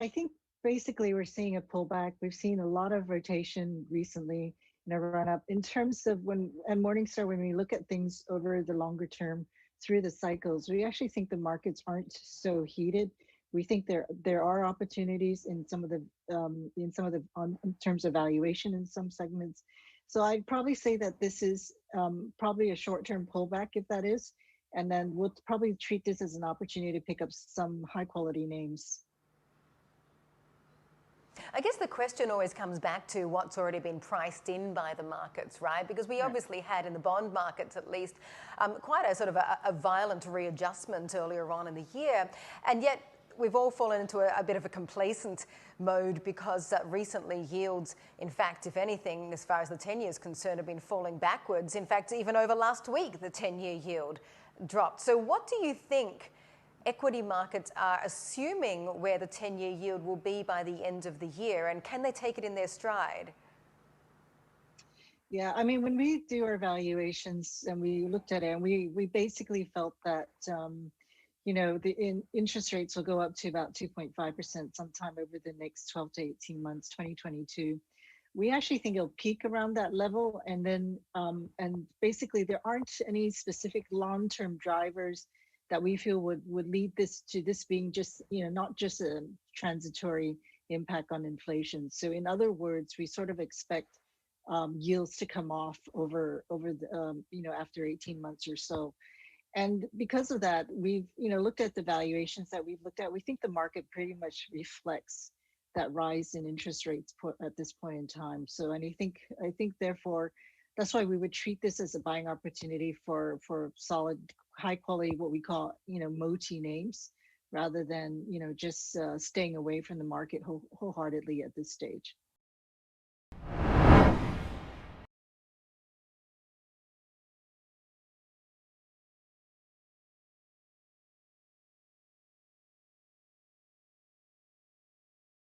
I think basically we're seeing a pullback. We've seen a lot of rotation recently in a run up. In terms of when and Morningstar, when we look at things over the longer term through the cycles, we actually think the markets aren't so heated. We think there are opportunities in some of the in terms of valuation in some segments. So I'd probably say that this is probably a short term pullback if that is, and then we'll probably treat this as an opportunity to pick up some high quality names. I guess the question always comes back to what's already been priced in by the markets, right? Because we Right. obviously had in the bond markets at least quite a sort of a violent readjustment earlier on in the year. And yet we've all fallen into a bit of a complacent mode because recently yields, in fact, if anything, as far as the 10-year is concerned, have been falling backwards. In fact, even over last week, the 10-year yield dropped. So what do you think equity markets are assuming where the 10-year yield will be by the end of the year, and can they take it in their stride? Yeah, I mean, when we do our valuations and we looked at it, and we basically felt that the interest rates will go up to about 2.5% sometime over the next 12 to 18 months, 2022. We actually think it'll peak around that level, and then and basically there aren't any specific long-term drivers that we feel would lead this to this being just not just a transitory impact on inflation. So in other words, we sort of expect yields to come off over the after 18 months or so. And because of that, we've looked at the valuations that we've looked at. We think the market pretty much reflects that rise in interest rates at this point in time. So, and I think therefore, that's why we would treat this as a buying opportunity for solid, high quality, what we call MOTI names, rather than just staying away from the market wholeheartedly at this stage.